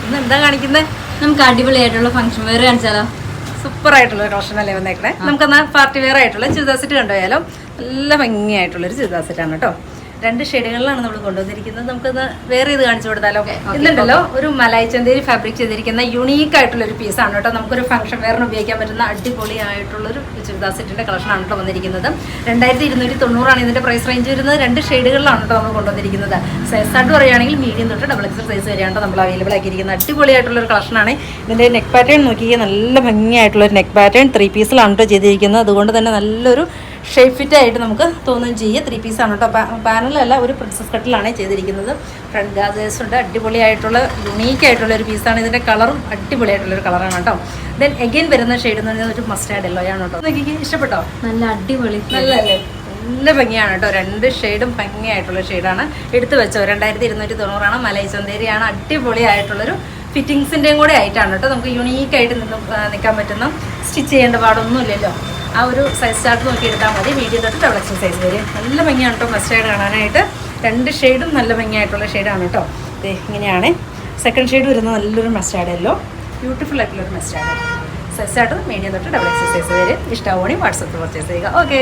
ഇന്ന് എന്താ കാണിക്കുന്നത്? നമുക്ക് അടിപൊളിയായിട്ടുള്ള ഫംഗ്ഷൻ വെയർ കാണിച്ചാലോ? സൂപ്പർ ആയിട്ടുള്ള റോഷൻ അല്ലേ വന്നേക്കണേ. നമുക്കെന്നാ പാർട്ടി വെയർ ആയിട്ടുള്ള ചുരിദാർ സെറ്റ് കണ്ടുപോയാലോ? നല്ല ഭംഗിയായിട്ടുള്ളൊരു ചുരിദാർ സെറ്റാണ് കേട്ടോ. 2 ഷെയ്ഡുകളിലാണ് നമ്മൾ കൊണ്ടുവന്നിരിക്കുന്നത്. നമുക്കൊന്ന് വേറെ ഇത് കാണിച്ചു കൊടുത്താലോ? ഇന്നുണ്ടല്ലോ ഒരു മലായി ചന്തേരി ഫാബ്രിക് ചെയ്തിരിക്കുന്ന യുണീക്ക് ആയിട്ടുള്ള ഒരു പീസാണ് കേട്ടോ. നമുക്കൊരു ഫംഗ്ഷൻ വെയറിന് ഉപയോഗിക്കാൻ പറ്റുന്ന അടിപൊളിയായിട്ടുള്ളൊരു ചുരിദാർ സെറ്റിന്റെ കളക്ഷനാണ് കേട്ടോ വന്നിരിക്കുന്നത്. 2290 ഇതിന്റെ പ്രൈസ് റേഞ്ച് വരുന്നത്. 2 ഷെയ്ഡുകളിലാണ് കേട്ടോ നമ്മൾ കൊണ്ടുവന്നിരിക്കുന്നത്. സൈസ് ആയിട്ട് പറയുകയാണെങ്കിൽ മീഡിയം തൊട്ട് XXL സൈസ് വരെയാണ് നമ്മൾ അവൈലബിൾ ആക്കിയിരിക്കുന്നത്. അടിപൊളിയായിട്ടുള്ള ഒരു കളക്ഷനാണ്. ഇതിന്റെ നെക്ക് പാറ്റേൺ നോക്കിയാൽ നല്ല ഭംഗിയായിട്ടുള്ള ഒരു നെക്ക് പാറ്റേൺ 3 പീസിലാണ് കേട്ടോ ചെയ്തിരിക്കുന്നത്. അതുകൊണ്ട് തന്നെ നല്ലൊരു ഷേപ്പ് ഫിറ്റ് ആയിട്ട് നമുക്ക് തോന്നുകയും ചെയ്യുക. 3 പീസാണ് കേട്ടോ. പാനലല്ല, ഒരു പ്രിൻസസ് കട്ടിലാണ് ചെയ്തിരിക്കുന്നത്. ഫ്രണ്ട് ഗാസേഴ്സ് ഉണ്ട്. അടിപൊളിയായിട്ടുള്ള യുണീക്ക് ആയിട്ടുള്ള ഒരു പീസാണ്. ഇതിൻ്റെ കളറും അടിപൊളിയായിട്ടുള്ളൊരു കളറാണ് കേട്ടോ. ദെൻ എഗെയിൻ വരുന്ന ഷെയ്ഡ് എന്ന് പറയുന്നത് ഒരു മസ്റ്റാർഡ് യെല്ലോ ആണ് കേട്ടോ. നോക്കിക്ക്, ഇഷ്ടപ്പെട്ടോ? നല്ല അടിപൊളി, നല്ലല്ലേ? നല്ല ഭംഗിയാണ് കേട്ടോ. 2 ഷെയ്ഡും ഭംഗിയായിട്ടുള്ള ഷെയ്ഡാണ്. എടുത്തു വെച്ചോ. 2290 മലായി ചന്തേരിയാണ്. അടിപൊളിയായിട്ടുള്ളൊരു ഫിറ്റിങ്സിൻ്റെയും കൂടെ ആയിട്ടാണ് കേട്ടോ. നമുക്ക് യുണീക്കായിട്ട് നിൽക്കാൻ പറ്റുന്ന, സ്റ്റിച്ച് ചെയ്യേണ്ട പാടൊന്നുമില്ലല്ലോ. ആ ഒരു സൈസ് ചാർട്ട് നോക്കി എടുത്താൽ മതി. മീഡിയം തൊട്ട് XXL സൈസ് വരും. നല്ല ഭംഗിയാണ് കേട്ടോ മസ്റ്റാർഡ് കാണാനായിട്ട്. 2 ഷെയ്ഡും നല്ല ഭംഗിയായിട്ടുള്ള ഷെയ്ഡാണ് കേട്ടോ. ഇങ്ങനെയാണ് സെക്കൻഡ് ഷെയ്ഡ് വരുന്നത്. നല്ലൊരു മസ്റ്റാർഡ് യെല്ലോ, ബ്യൂട്ടിഫുൾ ആയിട്ടുള്ളൊരു മസ്റ്റാർഡ്. സൈസ് ചാർട്ട് മീഡിയം തൊട്ട് XXL സൈസ് വരും. ഇഷ്ടമാവുകയാണെങ്കിൽ വാട്സപ്പിൽ പർച്ചേസ് ചെയ്യുക. ഓക്കെ.